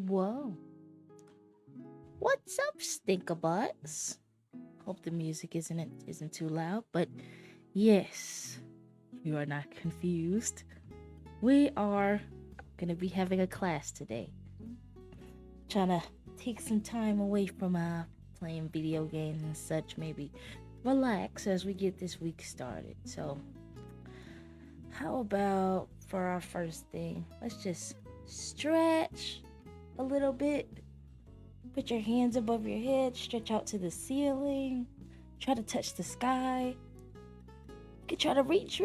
Whoa. What's up, Stinkabots? Hope the music isn't too loud, but yes, you are not confused. We are gonna be having a class today. Trying to take some time away from playing video games and such, maybe relax as we get this week started. So, how about for our first thing, let's just stretch a little bit. Put your hands above your head, stretch out to the ceiling, try to touch the sky. You can try to reach.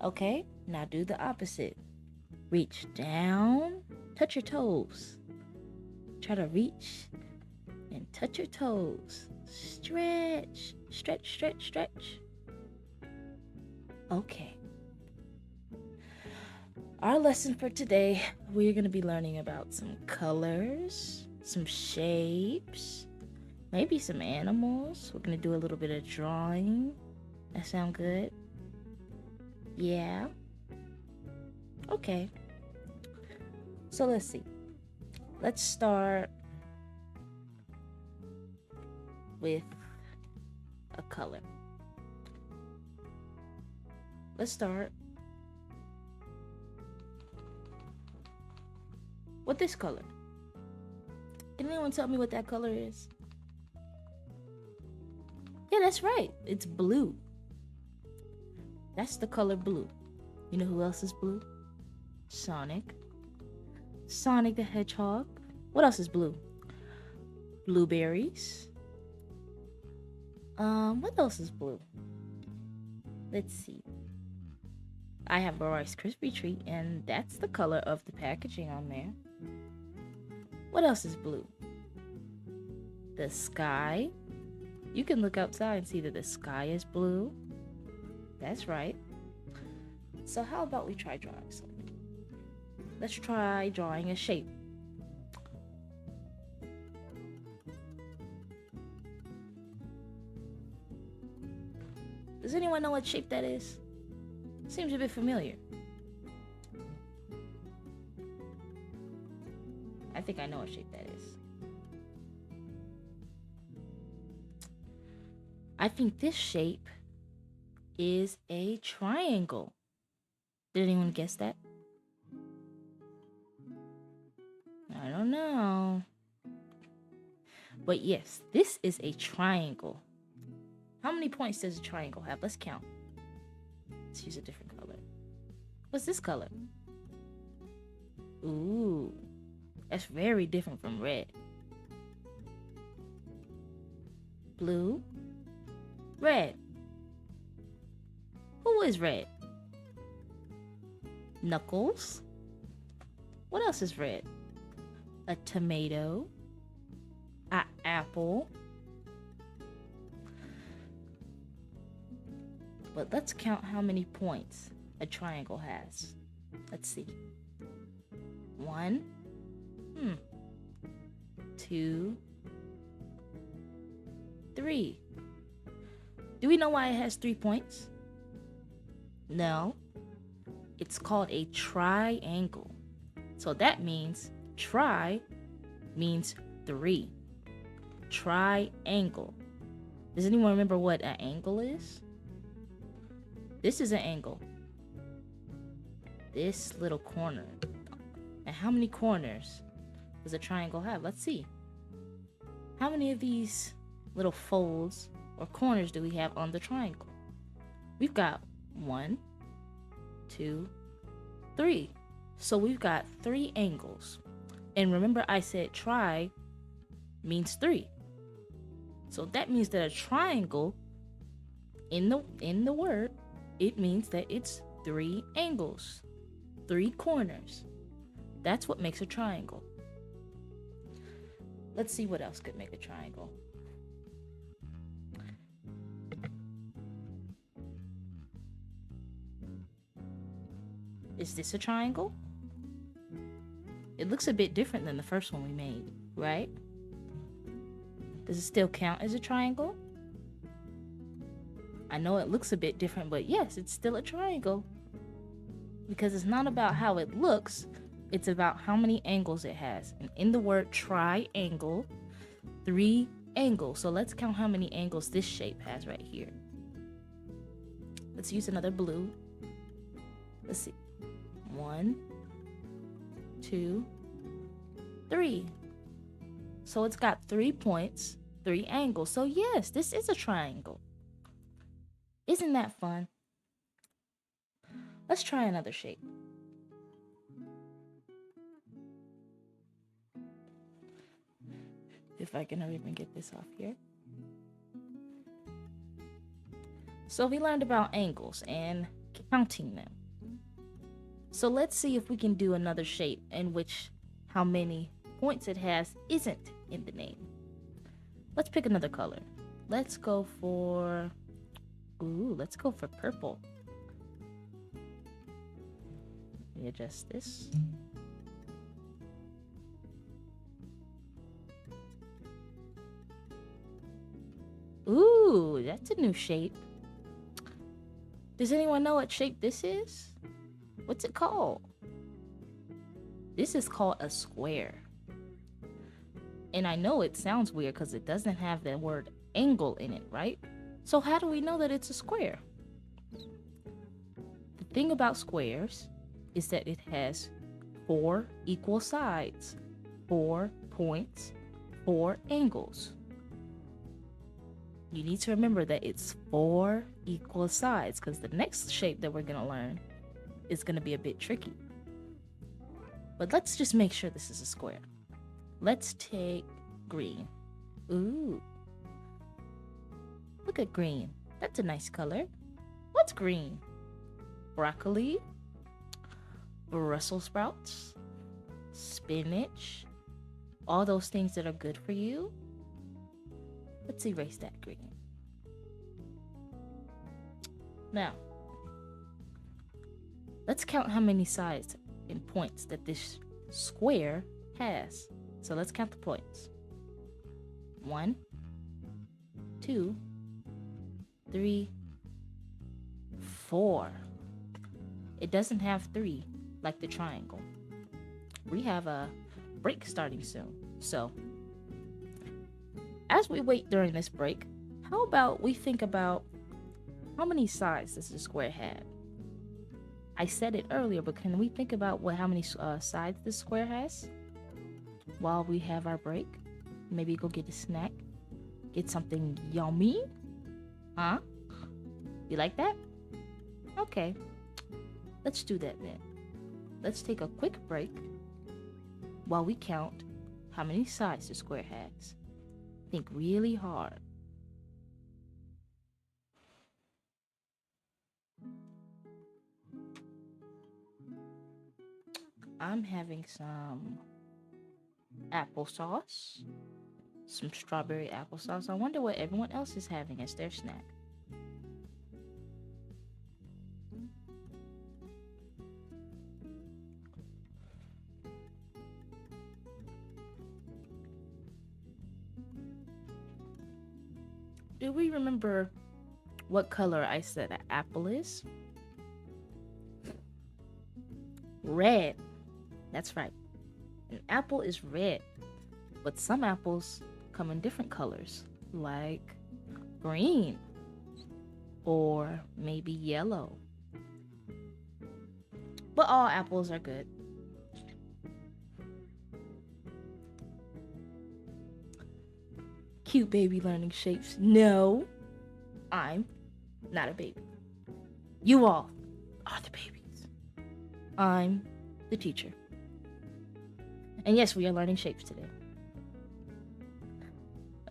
Okay, now do the opposite. Reach down, touch your toes. Try to reach and touch your toes. Stretch. Okay. Our lesson for today, we're going to be learning about some colors, some shapes, maybe some animals. We're going to do a little bit of drawing. That sound good? Yeah? Okay. So let's see. Let's start with a color. Let's start with this color. Can anyone tell me what that color is? Yeah, that's right. It's blue. That's the color blue. You know who else is blue? Sonic. Sonic the Hedgehog. What else is blue? Blueberries. What else is blue? Let's see. I have a Rice Krispie treat, and that's the color of the packaging on there. What else is blue? The sky. You can look outside and see that the sky is blue. That's right. So how about we try drawing something? Let's try drawing a shape. Does anyone know what shape that is? Seems a bit familiar. I think I know what shape that is. I think this shape is a triangle. Did anyone guess that? I don't know. But yes, this is a triangle. How many points does a triangle have? Let's count. Let's use a different color. What's this color? Ooh, that's very different from red. Blue, red. Who is red? Knuckles. What else is red? A tomato, an apple. But let's count how many points a triangle has. Let's see. 1, 2, 3. Do we know why it has 3 points? No. It's called a triangle. So that means tri means 3. Triangle. Does anyone remember what an angle is? This is an angle. This little corner. And how many corners does a triangle have? Let's see. How many of these little folds or corners do we have on the triangle? We've got 1, 2, 3. So we've got 3 angles. And remember I said tri means 3. So that means that a triangle in the word, it means that it's 3 angles, 3 corners. That's what makes a triangle. Let's see what else could make a triangle. Is this a triangle? It looks a bit different than the first one we made, right? Does it still count as a triangle? I know it looks a bit different, but yes, it's still a triangle. Because it's not about how it looks, It's about how many angles it has. And in the word triangle, 3 angles. So let's count how many angles this shape has right here. Let's use another blue. Let's see. 1, 2, 3. So it's got 3 points, 3 angles. So yes, this is a triangle. Isn't that fun? Let's try another shape. If I can even get this off here. So we learned about angles and counting them. So let's see if we can do another shape in which how many points it has isn't in the name. Let's pick another color. Let's go for purple. Let me adjust this. Ooh, that's a new shape. Does anyone know what shape this is? What's it called? This is called a square. And I know it sounds weird because it doesn't have the word angle in it, right? So how do we know that it's a square? The thing about squares is that it has 4 equal sides, 4 points, 4 angles. You need to remember that it's 4 equal sides because the next shape that we're going to learn is going to be a bit tricky. But let's just make sure this is a square. Let's take green. Ooh. Look at green. That's a nice color. What's green? Broccoli, Brussels sprouts, spinach, all those things that are good for you. Let's erase that green. Now, let's count how many sides and points that this square has. So let's count the points. 1, 2, 3, 4. It doesn't have 3 like the triangle. We have a break starting soon. So, as we wait during this break, how about we think about how many sides does the square have? I said it earlier, but can we think about how many sides this square has? While we have our break, maybe go get a snack, get something yummy. Huh? You like that? Okay, let's do that then. Let's take a quick break while we count how many sides the square has. Think really hard. I'm having some applesauce, some strawberry applesauce. I wonder what everyone else is having as their snack. Do we remember what color I said an apple is? Red. That's right. An apple is red. But some apples come in different colors, like green or maybe yellow. But all apples are good. Cute baby learning shapes. No, I'm not a baby. You all are the babies. I'm the teacher. And yes, we are learning shapes today.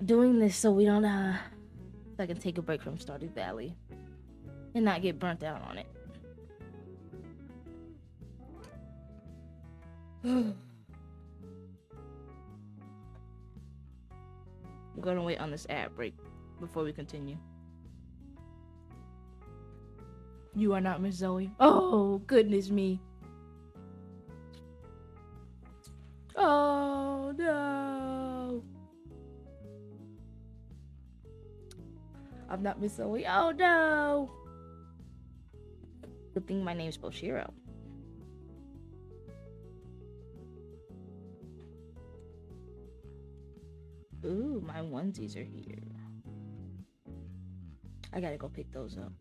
Doing this so we don't so I can take a break from Stardew Valley and not get burnt out on it. We're gonna wait on this ad break before we continue. You are not Miss Zoe. Oh, goodness me. Oh, no. I'm not Miss Zoe. Oh, no. Good thing my name's Pochiro. Ooh, my onesies are here. I gotta go pick those up.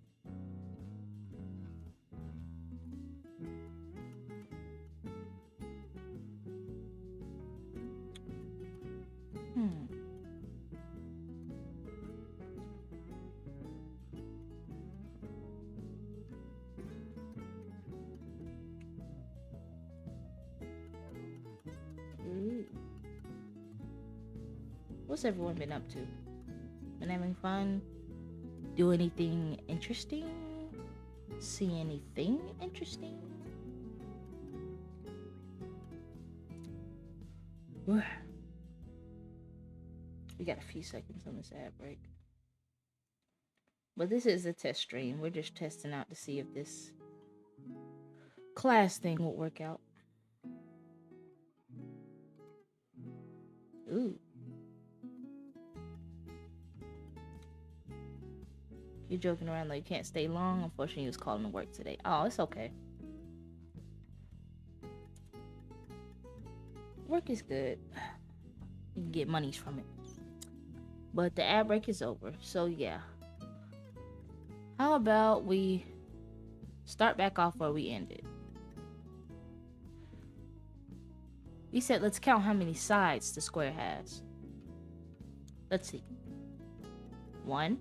Ooh. What's everyone been up to? Been having fun? Do anything interesting? See anything interesting? We got a few seconds on this ad break. But this is a test stream. We're just testing out to see if this class thing will work out. Ooh. You're joking around like you can't stay long. Unfortunately, he was calling to work today. Oh, it's okay. Work is good. You can get monies from it. But the ad break is over. So, yeah. How about we start back off where we ended? We said let's count how many sides the square has. Let's see. 1,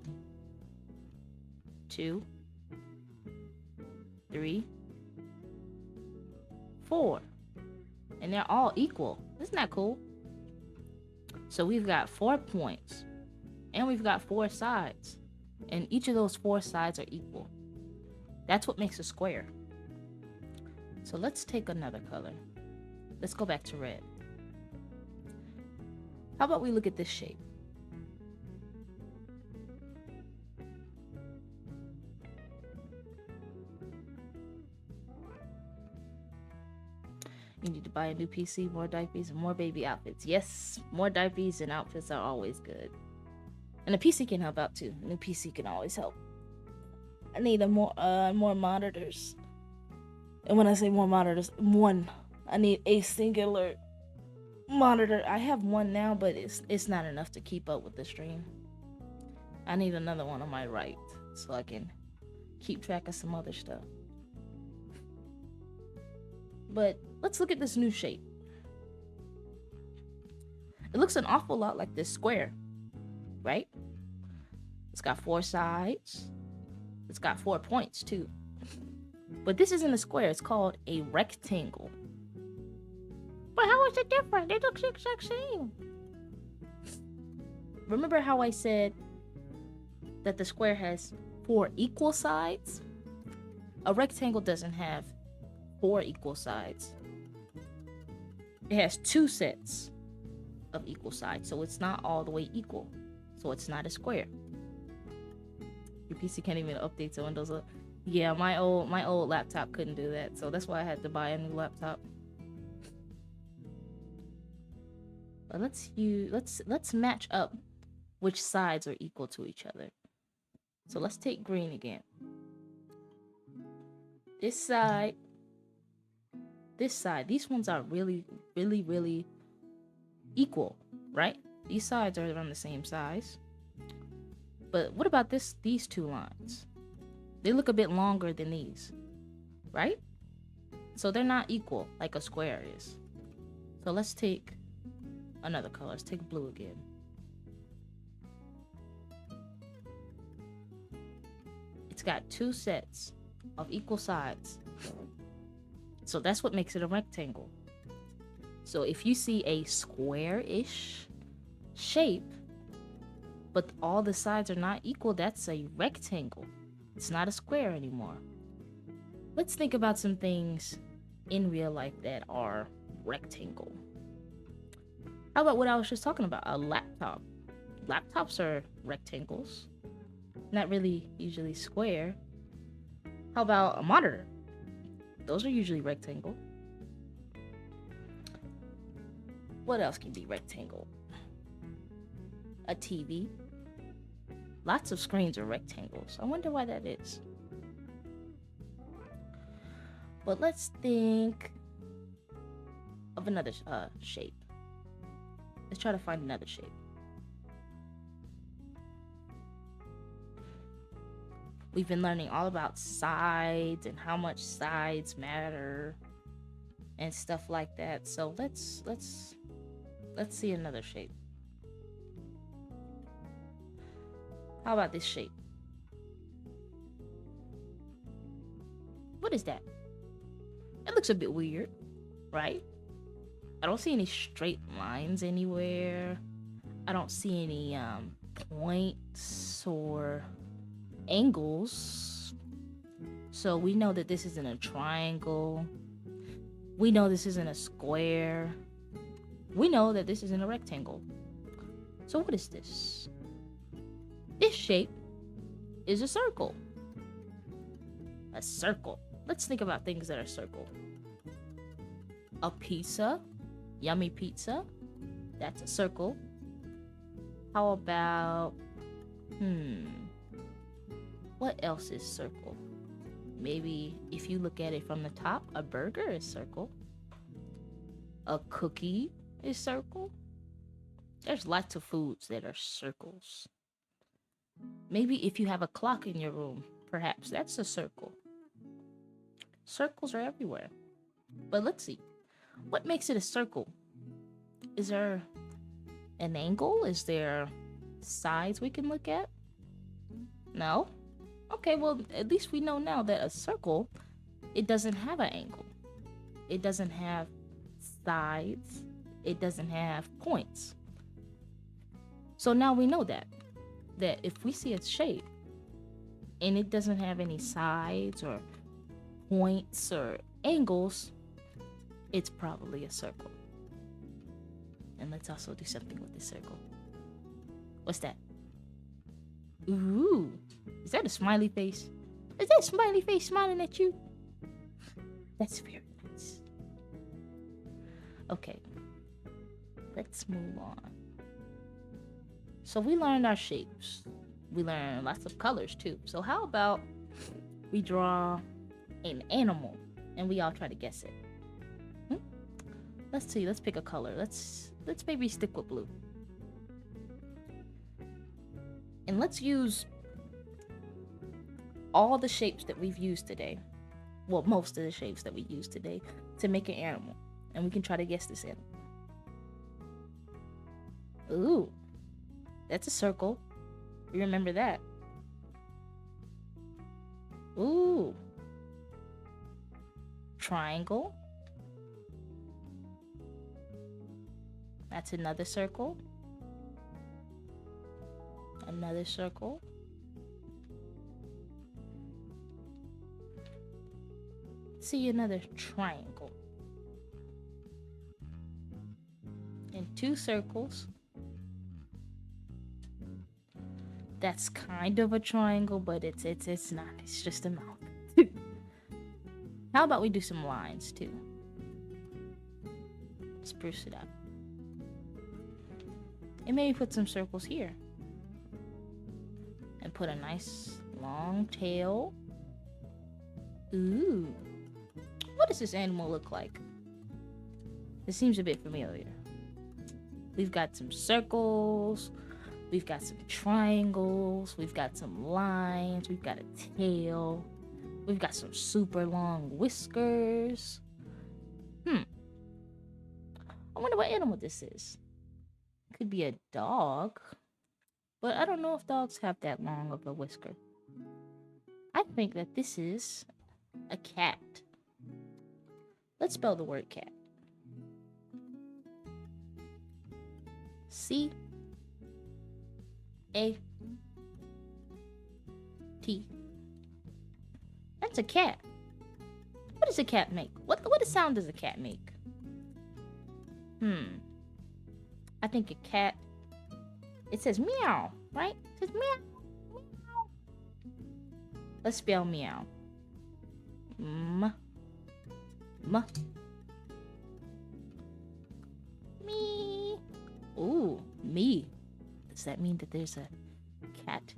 2, 3, 4. And they're all equal. Isn't that cool? So we've got 4 points. And we've got 4 sides. And each of those 4 sides are equal. That's what makes a square. So let's take another color. Let's go back to red. How about we look at this shape? You need to buy a new PC, more diapers, and more baby outfits. Yes, more diapers and outfits are always good. And a PC can help out too. A new PC can always help. I need more monitors. And when I say more monitors, one. I need a singular monitor. I have one now, but it's not enough to keep up with the stream. I need another one on my right so I can keep track of some other stuff. But let's look at this new shape. It looks an awful lot like this square, right? It's got 4 sides. It's got 4 points too. But this isn't a square, it's called a rectangle. But how is it different? They look the exact same. Remember how I said that the square has 4 equal sides? A rectangle doesn't have 4 equal sides. It has 2 sets of equal sides, so it's not all the way equal. So it's not a square. Your PC can't even update to Windows. Yeah, my old laptop couldn't do that, so that's why I had to buy a new laptop. But let's match up which sides are equal to each other. So let's take green again. This side, these ones are really, really, really equal, right? These sides are around the same size. But what about these 2 lines? They look a bit longer than these, right? So they're not equal like a square is. So let's take another color. Let's take blue again. It's got 2 sets of equal sides. So that's what makes it a rectangle. So if you see a square-ish shape, but all the sides are not equal, that's a rectangle. It's not a square anymore. Let's think about some things in real life that are rectangle. How about what I was just talking about? A laptop. Laptops are rectangles. Not really usually square. How about a monitor? Those are usually rectangle. What else can be rectangle? A TV. Lots of screens are rectangles. I wonder why that is. But let's think of another shape. Let's try to find another shape. We've been learning all about sides and how much sides matter and stuff like that. So let's see another shape. How about this shape? What is that? It looks a bit weird, right? I don't see any straight lines anywhere. I don't see any points or angles. So we know that this isn't a triangle. We know this isn't a square. We know that this isn't a rectangle. So what is this? This shape is a circle. A circle. Let's think about things that are circle. A pizza. Yummy pizza. That's a circle. How about... what else is circle? Maybe if you look at it from the top, a burger is circle. A cookie is circle. There's lots of foods that are circles. Maybe if you have a clock in your room, perhaps that's a circle. Circles are everywhere. But let's see. What makes it a circle? Is there an angle? Is there sides we can look at? No? Okay, well, at least we know now that a circle, it doesn't have an angle. It doesn't have sides. It doesn't have points. So now we know that if we see a shape and it doesn't have any sides or points or angles, it's probably a circle. And let's also do something with this circle. What's that? Ooh, is that a smiley face? Is that a smiley face smiling at you? That's very nice. Okay, let's move on. So we learned our shapes. We learned lots of colors too. So how about we draw an animal and we all try to guess it? Let's see, let's pick a color. Let's maybe stick with blue. And let's use all the shapes that we've used today. Well, most of the shapes that we used today to make an animal. And we can try to guess this animal. Ooh, that's a circle. You remember that. Ooh. Triangle. That's another circle. Another circle. See another triangle. And two circles. That's kind of a triangle, but it's not. It's just a mouth. How about we do some lines too? Spruce it up. And maybe put some circles here. And put a nice long tail. Ooh. What does this animal look like? It seems a bit familiar. We've got some circles. We've got some triangles. We've got some lines. We've got a tail. We've got some super long whiskers. I wonder what animal this is. Could be a dog. But I don't know if dogs have that long of a whisker. I think that this is a cat. Let's spell the word cat. C-A-T. That's a cat. What does a cat make? What sound does a cat make? I think a cat, it says meow, right? It says meow, meow. Let's spell meow. M. Me. Ooh, me. Does that mean that there's a cat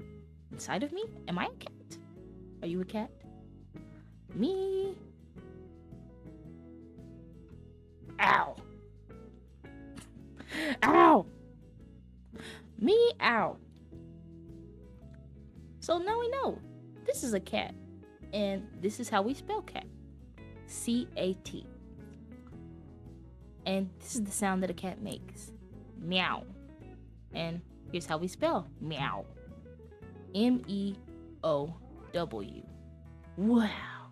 inside of me? Am I a cat? Are you a cat? Me. Ow. Ow. Meow. So now we know. this is a cat, and this is how we spell cat. C-A-T. And this is the sound that a cat makes. Meow. And here's how we spell meow. M-E-O-W. Wow.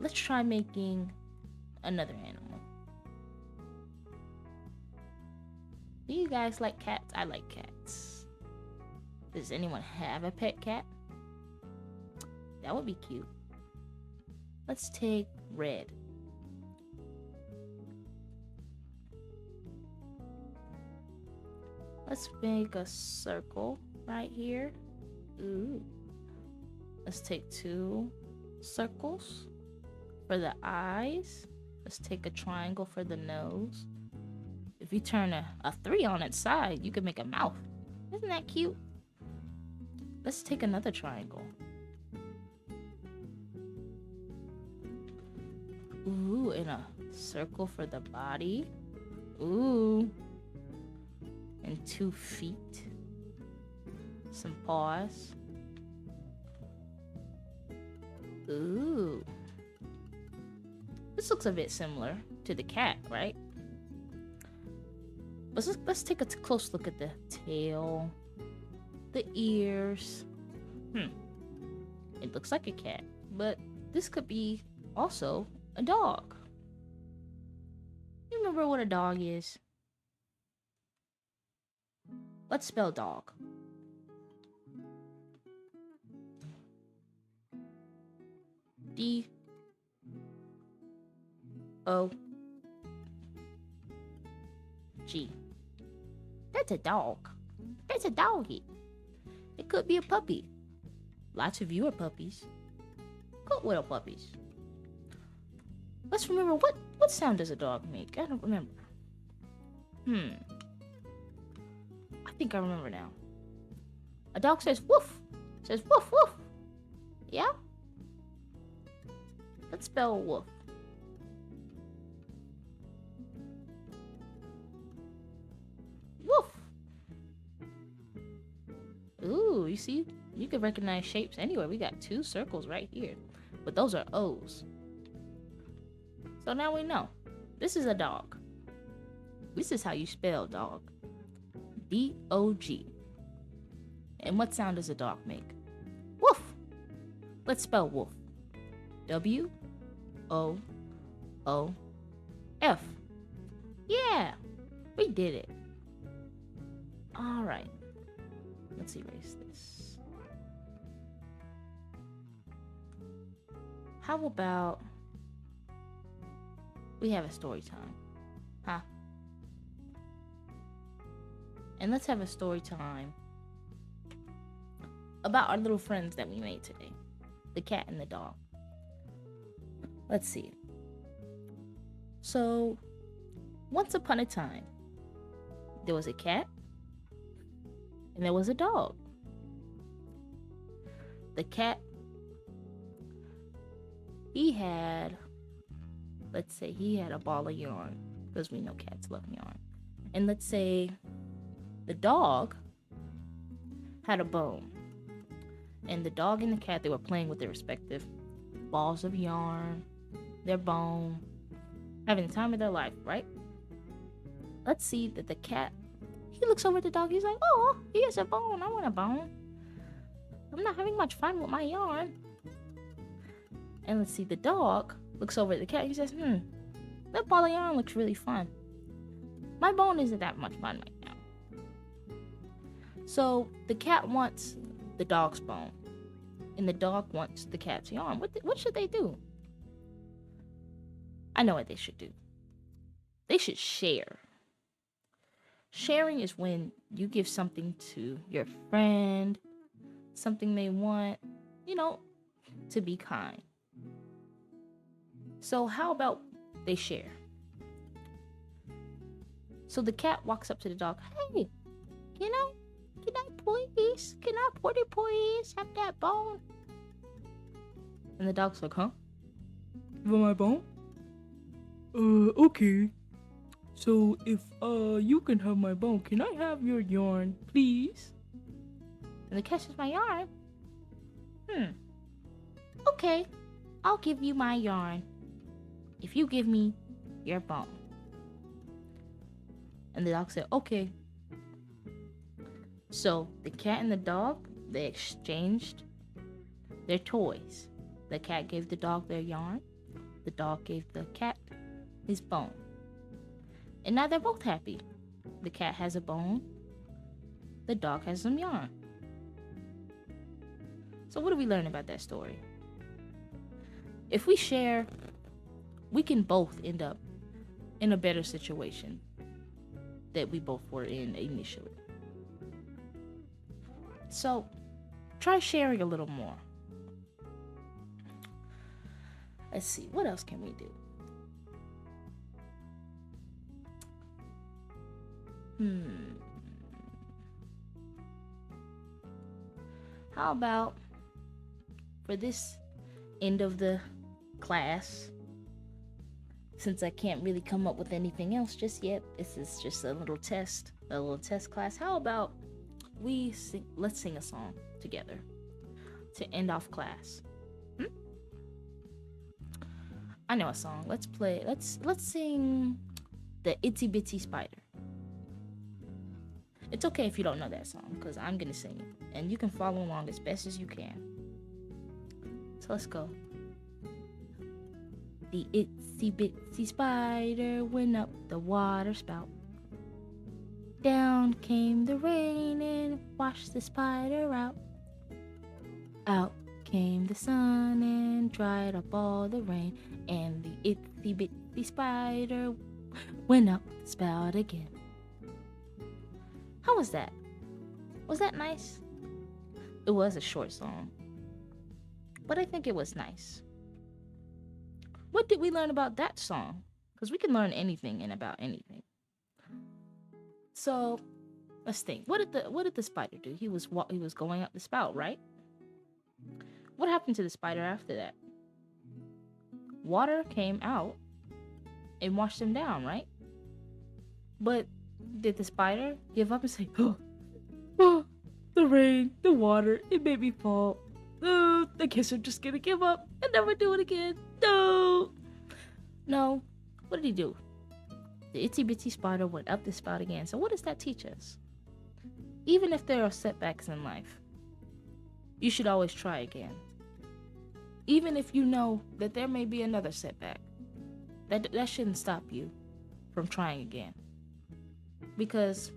Let's try making another animal. Do you guys like cats? I like cats. Does anyone have a pet cat? That would be cute. Let's take red. Let's make a circle right here. Ooh. Let's take 2 circles for the eyes. Let's take a triangle for the nose. If you turn a 3 on its side, you can make a mouth. Isn't that cute? Let's take another triangle. Ooh, and a circle for the body. Ooh. And 2 feet. Some paws. Ooh. This looks a bit similar to the cat, right? But let's take a close look at the tail, the ears. It looks like a cat, but this could be also a dog. You remember what a dog is? Let's spell dog. D-O-G. That's a dog. That's a doggy. It could be a puppy. Lots of you are puppies. Good little puppies. Let's remember, what sound does a dog make? I don't remember. I think I remember now. A dog says woof. Says woof woof. Yeah? Let's spell woof. Woof. Ooh, you see? You can recognize shapes anywhere. We got 2 circles right here. But those are O's. So now we know. This is a dog. This is how you spell dog. D-O-G. And what sound does a dog make? Woof. Let's spell woof. W-O-O-F. Yeah, we did it. All right. Let's erase this. How about we have a story time? Huh? And let's have a story time about our little friends that we made today. The cat and the dog. Let's see. So, once upon a time, there was a cat and there was a dog. The cat, let's say he had a ball of yarn, because we know cats love yarn. And let's say the dog had a bone. And the dog and the cat, they were playing with their respective balls of yarn, their bone, having the time of their life, right? Let's see that the cat, he looks over at the dog, he's like, oh, he has a bone, I want a bone. I'm not having much fun with my yarn. And let's see, the dog looks over at the cat, he says, that ball of yarn looks really fun. My bone isn't that much fun right now. So the cat wants the dog's bone, and the dog wants the cat's yarn. What should they do? I know what they should do. They should share. Sharing is when you give something to your friend, something they want, to be kind. So how about they share? So the cat walks up to the dog. Hey, can I please have that bone? And the dog's like, huh? You want my bone? Okay. So if you can have my bone, can I have your yarn, please? And the cat says, my yarn? Hmm, okay, I'll give you my yarn if you give me your bone. And the dog said, okay. So the cat and the dog, they exchanged their toys. The cat gave the dog their yarn. The dog gave the cat his bone. And now they're both happy. The cat has a bone. The dog has some yarn. So what do we learn about that story? If we share, we can both end up in a better situation that we both were in initially. So try sharing a little more. Let's see, what else can we do? How about for this end of the class, since I can't really come up with anything else just yet, this is just a little test class. How about let's sing a song together to end off class. I know a song. Let's sing the Itsy Bitsy Spider. It's okay if you don't know that song, because I'm gonna sing it, and you can follow along as best as you can. So let's go. The itsy bitsy spider went up the water spout. Down came the rain and washed the spider out. Out came the sun and dried up all the rain, and the itsy bitsy spider went up the spout again. How was that? Was that nice? It was a short song, but I think it was nice. What did we learn about that song? Because we can learn anything and about anything. So let's think. What did the spider do? He was going up the spout, right? What happened to the spider after that? Water came out and washed him down, right? But did the spider give up and say, oh, the rain, the water, it made me fall. I guess I'm just gonna give up and never do it again. No. What did he do? The itsy bitsy spider went up the spout again. So what does that teach us? Even if there are setbacks in life, you should always try again. Even if you know that there may be another setback, that shouldn't stop you from trying again. Because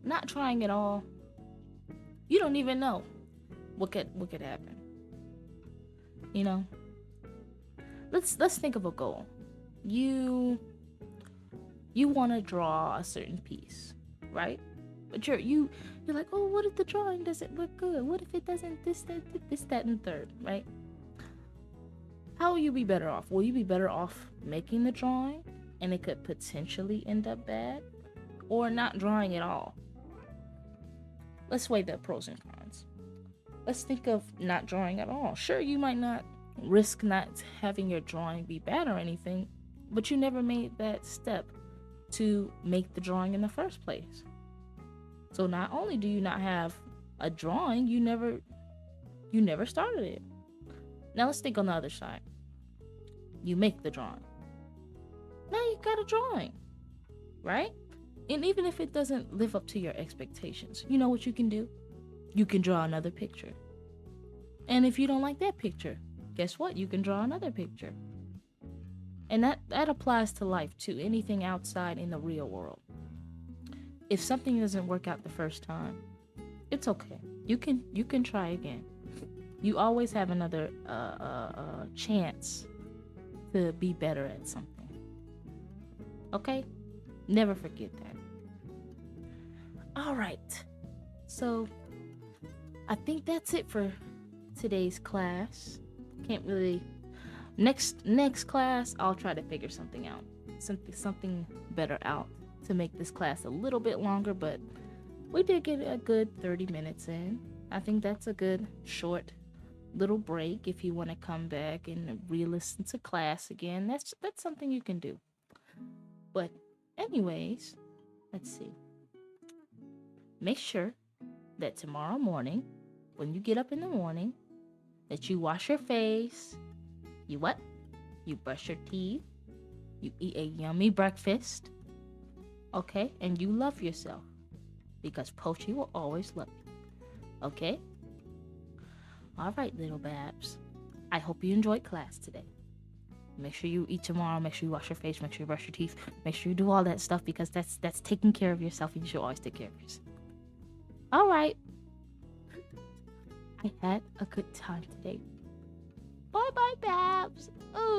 not trying at all, you don't even know what could happen. You know? Let's think of a goal. You want to draw a certain piece, right? But you're like, oh, what if the drawing doesn't look good? What if it doesn't this, that, and third, right? How will you be better off? Will you be better off making the drawing and it could potentially end up bad, or not drawing at all? Let's weigh the pros and cons. Let's think of not drawing at all. Sure, you might not risk not having your drawing be bad or anything, but you never made that step to make the drawing in the first place. So not only do you not have a drawing, you never started it. Now let's think on the other side. You make the drawing. Now you got a drawing, right? And even if it doesn't live up to your expectations, you know what you can do? You can draw another picture. And if you don't like that picture, guess what? You can draw another picture. And that applies to life too. Anything outside in the real world. If something doesn't work out the first time, it's okay. You can try again. You always have another chance to be better at something. Okay? Never forget that. All right. So I think that's it for today's class. Can't really. Next class, I'll try to figure something out, something better out to make this class a little bit longer. But we did get a good 30 minutes in. I think that's a good short little break if you want to come back and re-listen to class again. That's something you can do. But anyways, let's see. Make sure that tomorrow morning when you get up in the morning, that you wash your face, you what? You brush your teeth, you eat a yummy breakfast, okay? And you love yourself because Pochi will always love you, okay? All right, little babs. I hope you enjoyed class today. Make sure you eat tomorrow. Make sure you wash your face. Make sure you brush your teeth. Make sure you do all that stuff because that's taking care of yourself, and you should always take care of yourself. All right. I had a good time today. Bye-bye, babs. Ooh.